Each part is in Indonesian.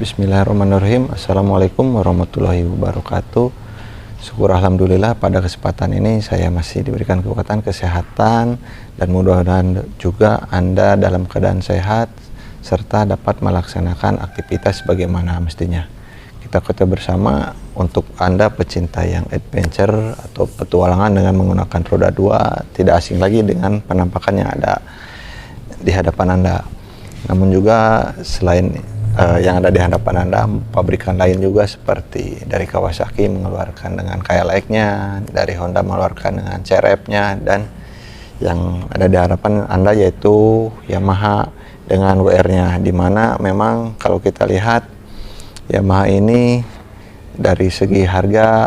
Bismillahirrahmanirrahim. Assalamualaikum warahmatullahi wabarakatuh. Syukur alhamdulillah pada kesempatan ini saya masih diberikan kekuatan, kesehatan, dan mudah-mudahan juga Anda dalam keadaan sehat serta dapat melaksanakan aktivitas bagaimana mestinya. Kita ketahui bersama untuk Anda pecinta yang adventure atau petualangan dengan menggunakan roda 2, tidak asing lagi dengan penampakan yang ada di hadapan Anda. Namun juga selain yang ada di hadapan Anda, pabrikan lain juga seperti dari Kawasaki mengeluarkan dengan KLX-nya, dari Honda mengeluarkan dengan CRF-nya, dan yang ada di hadapan Anda yaitu Yamaha dengan WR-nya, dimana memang kalau kita lihat Yamaha ini dari segi harga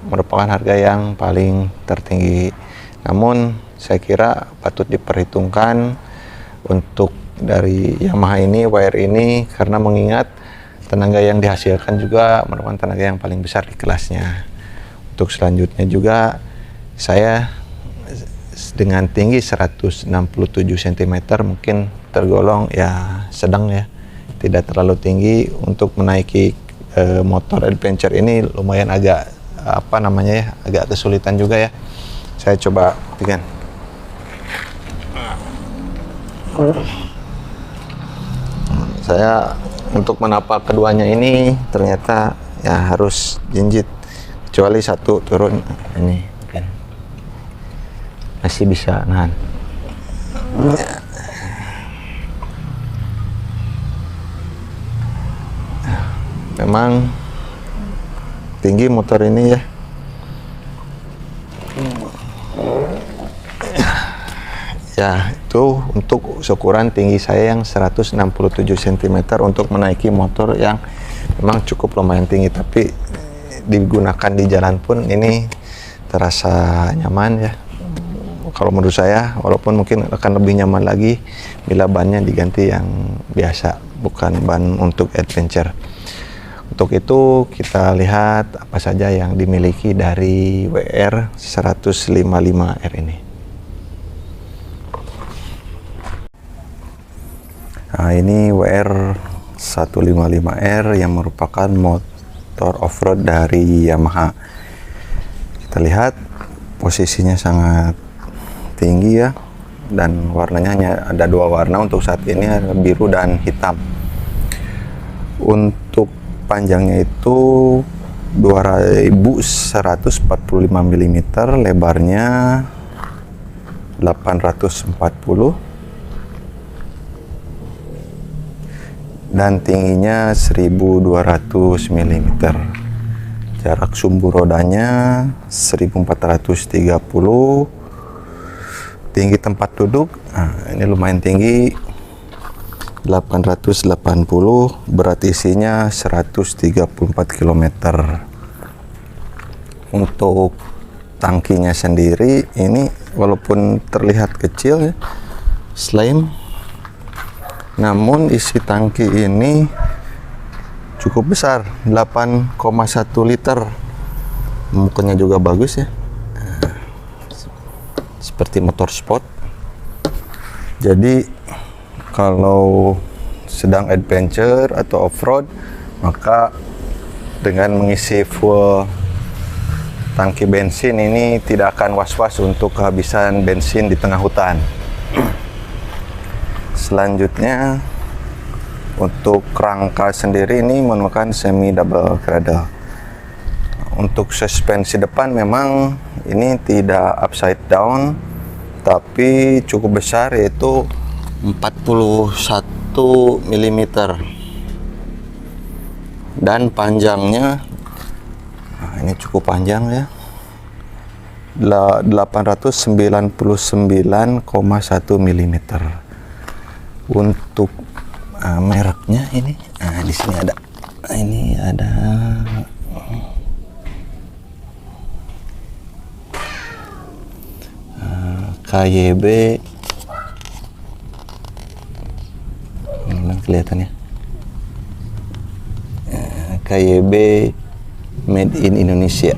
merupakan harga yang paling tertinggi. Namun saya kira patut diperhitungkan untuk dari Yamaha ini, WR ini, karena mengingat tenaga yang dihasilkan juga merupakan tenaga yang paling besar di kelasnya. Untuk selanjutnya juga saya dengan tinggi 167 cm mungkin tergolong ya sedang ya, tidak terlalu tinggi. Untuk menaiki motor adventure ini lumayan agak agak kesulitan juga ya. Saya coba buktikan. Saya untuk menapak keduanya ini ternyata ya harus jinjit, kecuali satu turun ini kan masih bisa nahan. Memang tinggi motor ini ya. Ya, itu untuk ukuran tinggi saya yang 167 cm untuk menaiki motor yang memang cukup lumayan tinggi, tapi digunakan di jalan pun ini terasa nyaman ya. Kalau menurut saya, walaupun mungkin akan lebih nyaman lagi bila bannya diganti yang biasa, bukan ban untuk adventure. Untuk itu kita lihat apa saja yang dimiliki dari WR 155R ini. Nah, ini WR 155R yang merupakan motor off-road dari Yamaha. Kita lihat posisinya sangat tinggi ya, dan warnanya hanya ada dua warna untuk saat ini, biru dan hitam. Untuk panjangnya itu 2145 mm, lebarnya 840, dan tingginya 1200 mm. Jarak sumbu rodanya 1430. Tinggi tempat duduk, nah, ini lumayan tinggi, 880. Berat isinya 134 km. Untuk tangkinya sendiri ini walaupun terlihat kecil ya, slim, namun isi tangki ini cukup besar, 8,1 liter. Mukanya juga bagus ya, seperti motor sport. Jadi kalau sedang adventure atau off-road, maka dengan mengisi full tangki bensin ini tidak akan was-was untuk kehabisan bensin di tengah hutan. Selanjutnya untuk rangka sendiri ini merupakan semi double cradle. Untuk suspensi depan memang ini tidak upside down, tapi cukup besar, yaitu 41 mm, dan panjangnya ini cukup panjang ya, 899,1 mm. Untuk mereknya ini, di sini ada, ini ada KYB, kelihatannya KYB Made in Indonesia.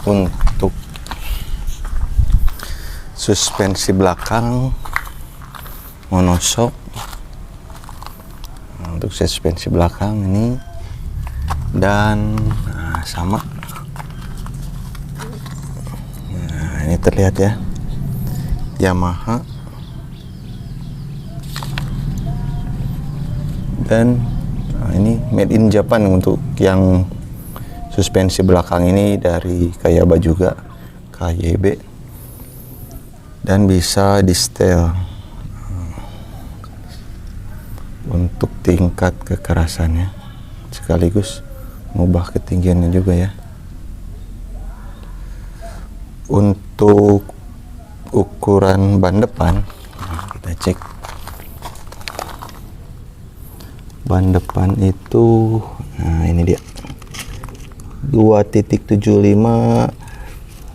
Untuk suspensi belakang monoshock, untuk suspensi belakang ini, dan sama. Nah, ini terlihat ya, Yamaha. Dan ini made in Japan untuk yang suspensi belakang ini, dari Kayaba juga, KYB, dan bisa di setel untuk tingkat kekerasannya, sekaligus mengubah ketinggiannya juga ya. Untuk ukuran ban depan, kita cek. Ban depan itu, nah ini dia, 2.75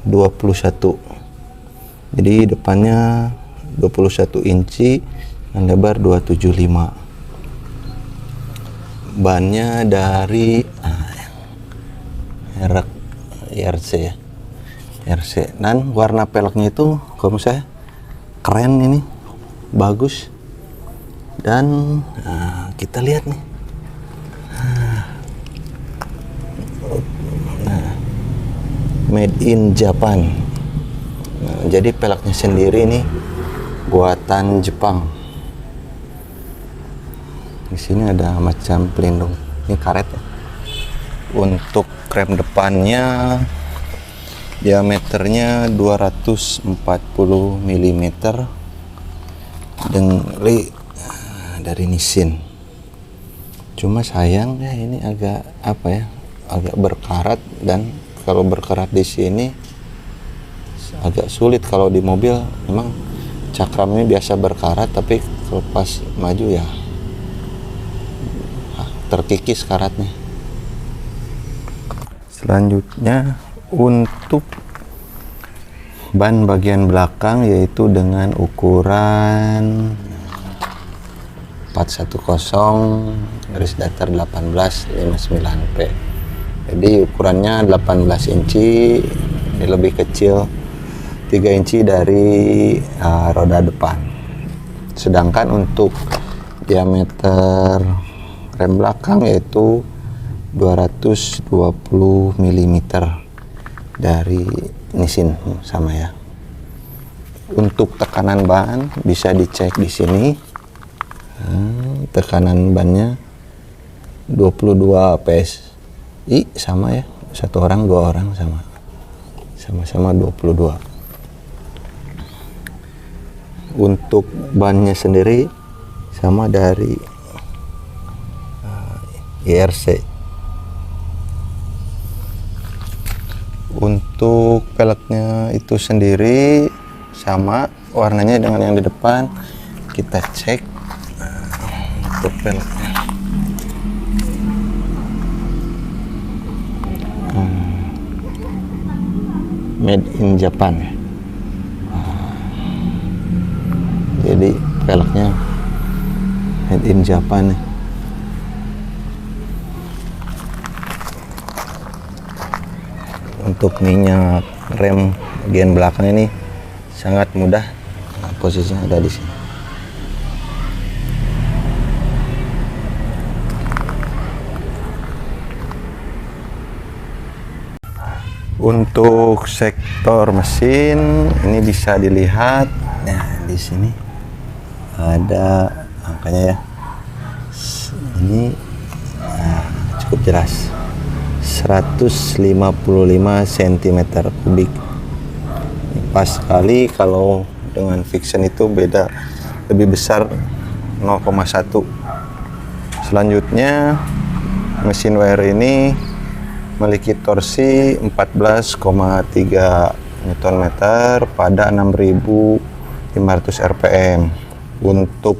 21. Jadi depannya 21 inci dan lebar 275. Bannya dari merek IRC ya, IRC. Dan warna peleknya itu kalau menurut saya keren, ini bagus. Dan kita lihat nih, made in Japan. Jadi peleknya sendiri nih buatan Jepang. Di sini ada macam pelindung, ini karet ya. Untuk rem depannya diameternya 240 mm dari Nissin. Cuma sayang ya, ini agak agak berkarat, dan kalau berkarat di sini agak sulit. Kalau di mobil memang cakramnya biasa berkarat, tapi kalau pas maju ya terkikis karatnya. Selanjutnya untuk ban bagian belakang, yaitu dengan ukuran 410 garis datar 1859P. Jadi ukurannya 18 inci, ini lebih kecil 3 inci dari roda depan. Sedangkan untuk diameter rem belakang yaitu 220 mm dari Nissin, sama ya. Untuk tekanan ban bisa dicek di sini. Tekanan bannya 22 PSI, sama ya, satu orang dua orang sama-sama 22. Untuk bannya sendiri sama dari IRC. Untuk peleknya itu sendiri sama warnanya dengan yang di depan. Kita cek untuk peleknya. Made in Japan ya. Jadi peleknya made in Japan ya. Untuk minyak rem bagian belakang ini sangat mudah, posisinya ada di sini. Untuk sektor mesin ini bisa dilihat, nah di sini ada angkanya ya. Ini cukup jelas, 155 cm kubik. Pas sekali, kalau dengan Vixion itu beda, lebih besar 0,1. Selanjutnya mesin wire ini memiliki torsi 14,3 Nm pada 6.500 rpm. Untuk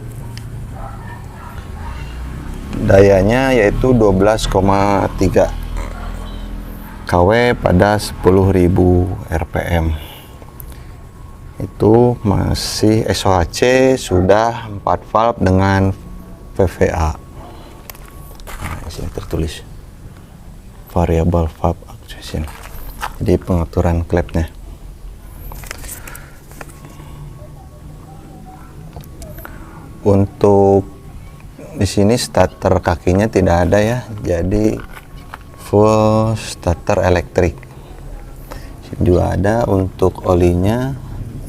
dayanya yaitu 12,3 kW pada 10.000 rpm. Itu masih SOHC, sudah 4 valve dengan VVA. Nah, di sini tertulis variable valve actuation, jadi pengaturan klepnya. Untuk di sini starter kakinya tidak ada ya, jadi full starter elektrik. Juga ada untuk olinya,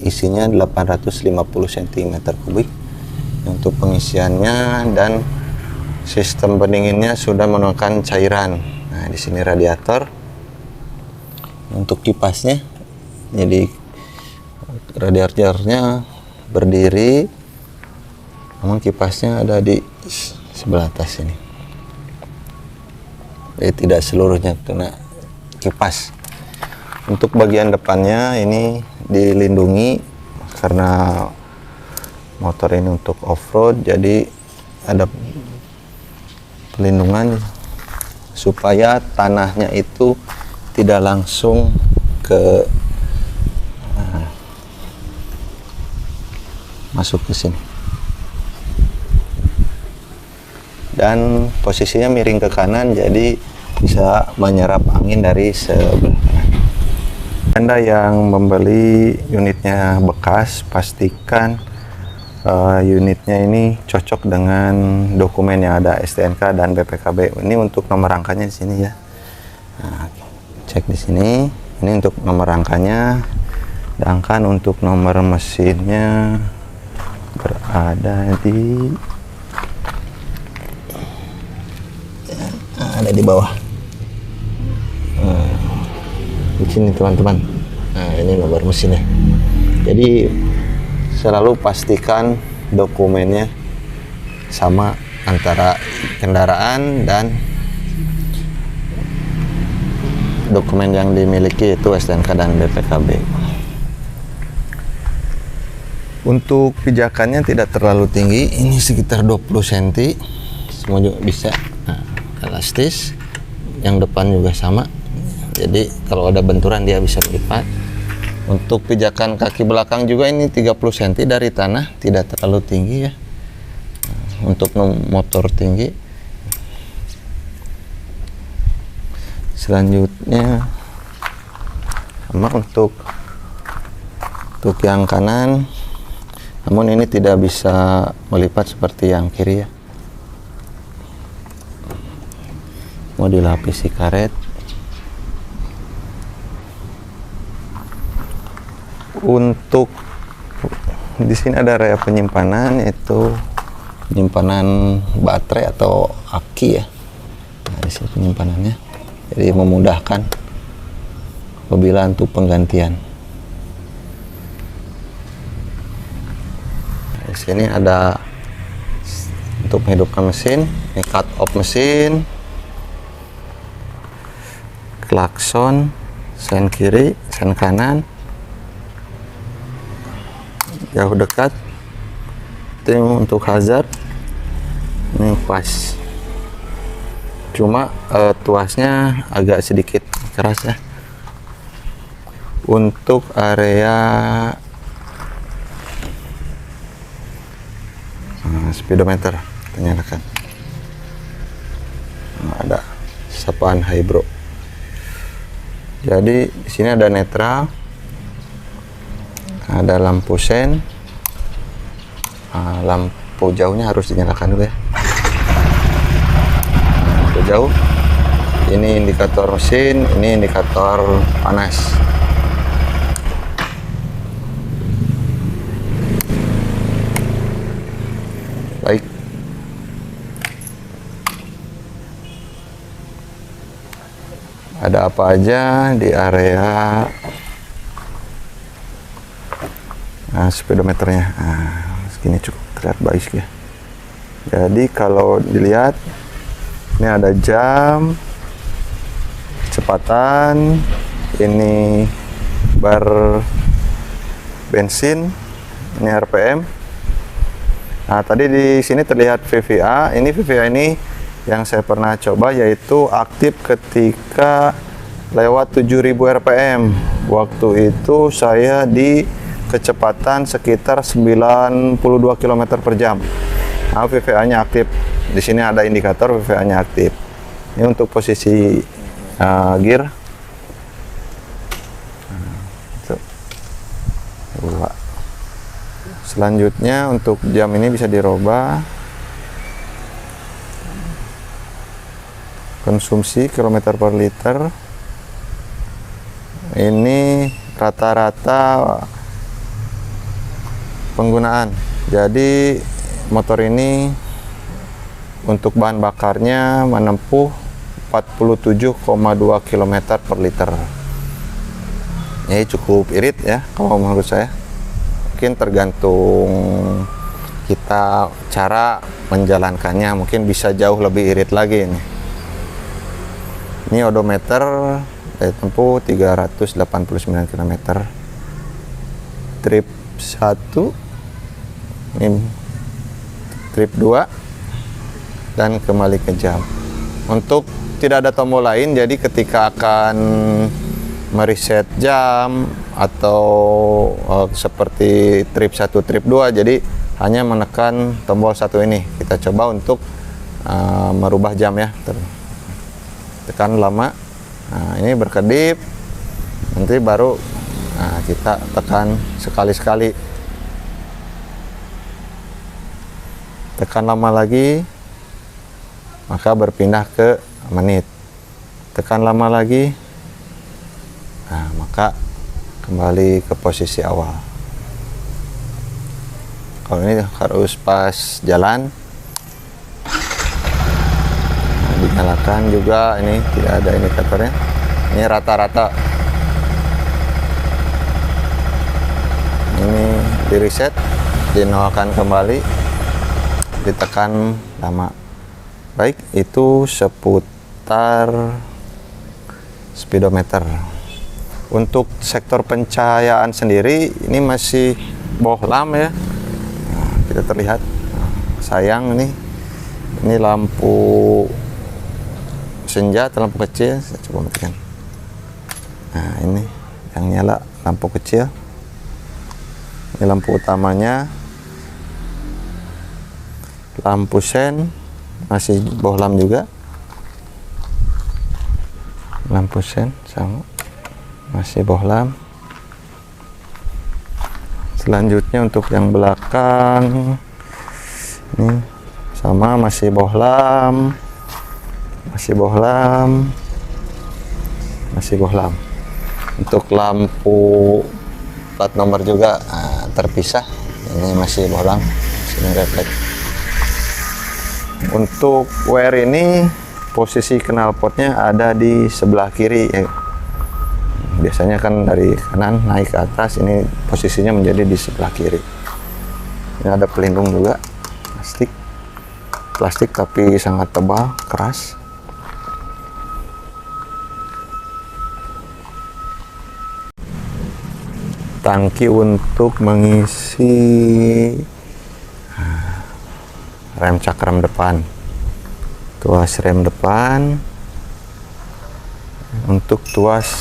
isinya 850 cm3 untuk pengisiannya, dan sistem pendinginnya sudah menggunakan cairan. Nah, di sini radiator. Untuk kipasnya, jadi radiatornya berdiri, namun kipasnya ada di sebelah atas ini. Jadi tidak seluruhnya kena kipas. Untuk bagian depannya ini dilindungi karena motor ini untuk off-road, jadi ada pelindungan supaya tanahnya itu tidak langsung ke masuk ke sini. Dan posisinya miring ke kanan, jadi bisa menyerap angin dari sebelah kanan. Anda yang membeli unitnya bekas, pastikan unitnya ini cocok dengan dokumen yang ada STNK dan BPKB. Ini untuk nomor rangkanya di sini ya. Nah, cek di sini. Ini untuk nomor rangkanya. Sedangkan untuk nomor mesinnya berada di bawah. Di sini teman-teman. Nah, ini nomor mesinnya. Jadi selalu pastikan dokumennya sama antara kendaraan dan dokumen yang dimiliki, itu STNK dan BPKB. Untuk pijakannya tidak terlalu tinggi, ini sekitar 20 cm. Semua juga bisa. Nah, elastis. Yang depan juga sama. Jadi kalau ada benturan dia bisa lipat. Untuk pijakan kaki belakang juga ini 30 cm dari tanah, tidak terlalu tinggi ya. Untuk motor tinggi. Selanjutnya sama untuk yang kanan, namun ini tidak bisa melipat seperti yang kiri ya. Mau dilapisi karet. Untuk di sini ada area penyimpanan, yaitu penyimpanan baterai atau aki ya. Nah, di sini penyimpanannya, jadi memudahkan apabila untuk penggantian. Di sini ada untuk menghidupkan mesin, ini cut off mesin, klakson, sen kiri, sen kanan, jauh dekat, itu untuk hazard. Ini pas, cuma tuasnya agak sedikit keras ya. Untuk area speedometer kita nyalakan. Nah, ada sapaan hybrid. Jadi di sini ada netral, ada lampu sen. Lampu jauhnya harus dinyalakan dulu ya. Lampu jauh. Ini indikator mesin, ini indikator panas. Baik. Ada apa aja di area speedometernya. Segini cukup terlihat baik ya. Jadi kalau dilihat, ini ada jam, kecepatan, ini bar bensin, ini RPM. Nah, tadi di sini terlihat VVA. Ini VVA ini yang saya pernah coba, yaitu aktif ketika lewat 7000 RPM. Waktu itu saya di kecepatan sekitar 92 km per jam. Nah, VVA-nya aktif. Di sini ada indikator VVA-nya aktif. Ini untuk posisi gear. Selanjutnya untuk jam ini bisa dirubah. konsumsi kilometer per liter ini rata-rata penggunaan. Jadi motor ini untuk bahan bakarnya menempuh 47,2 km per liter. Ini cukup irit ya kalau menurut saya. Mungkin tergantung kita cara menjalankannya, mungkin bisa jauh lebih irit lagi ini. Ini odometer daya tempuh 389 km. Trip 1, ini trip 2, dan kembali ke jam. Untuk tidak ada tombol lain, jadi ketika akan mereset jam atau seperti trip 1, trip 2, jadi hanya menekan tombol satu ini. Kita coba untuk merubah jam ya. Tekan lama, nah ini berkedip, nanti baru kita tekan sekali-sekali. Tekan lama lagi, maka berpindah ke menit. Tekan lama lagi, nah maka kembali ke posisi awal. Kalau ini harus pas jalan, nah, dinyalakan juga. Ini tidak ada indikatornya, ini rata-rata. Ini di reset, dinolkan kembali, ditekan lama. Baik, itu seputar speedometer. Untuk sektor pencahayaan sendiri ini masih bohlam ya. Nah, kita terlihat, sayang ini lampu senja atau lampu kecil. Saya coba matikan. Nah, ini yang nyala lampu kecil. Ini lampu utamanya. Lampu sen masih bohlam juga. Lampu sen sama, masih bohlam. Selanjutnya untuk yang belakang ini sama, masih bohlam, masih bohlam, masih bohlam. Untuk lampu plat nomor juga terpisah, ini masih bohlam, sini refleks. Untuk wire ini posisi knalpotnya ada di sebelah kiri ya. Biasanya kan dari kanan naik ke atas, ini posisinya menjadi di sebelah kiri. Ini ada pelindung juga, plastik tapi sangat tebal, keras. Tangki untuk mengisi rem cakram depan, tuas rem depan. Untuk tuas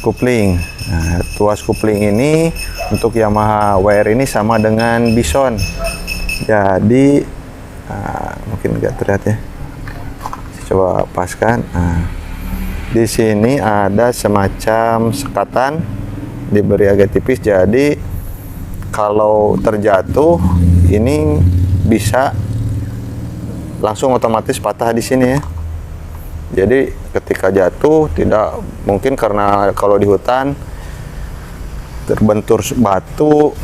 kupling, nah, tuas kupling ini untuk Yamaha WR ini sama dengan Bison. Jadi mungkin nggak terlihat ya, saya coba paskan. Nah, di sini ada semacam sekatan, diberi agak tipis, jadi kalau terjatuh ini bisa langsung otomatis patah di sini ya. Jadi ketika jatuh tidak mungkin, karena kalau di hutan terbentur batu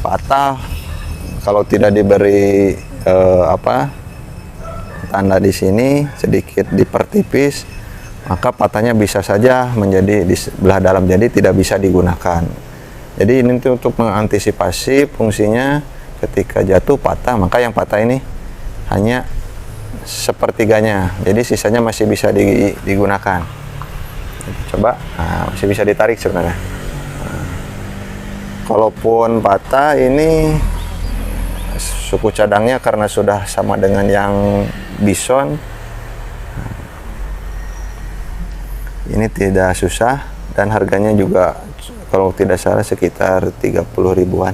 patah, kalau tidak diberi tanda di sini sedikit dipertipis, maka patahnya bisa saja menjadi di sebelah dalam, jadi tidak bisa digunakan. Jadi ini untuk mengantisipasi fungsinya ketika jatuh patah, maka yang patah ini hanya sepertiganya, jadi sisanya masih bisa digunakan. Coba, masih bisa ditarik sebenarnya. Kalaupun patah, ini suku cadangnya karena sudah sama dengan yang Bison, ini tidak susah, dan harganya juga kalau tidak salah sekitar 30 ribuan.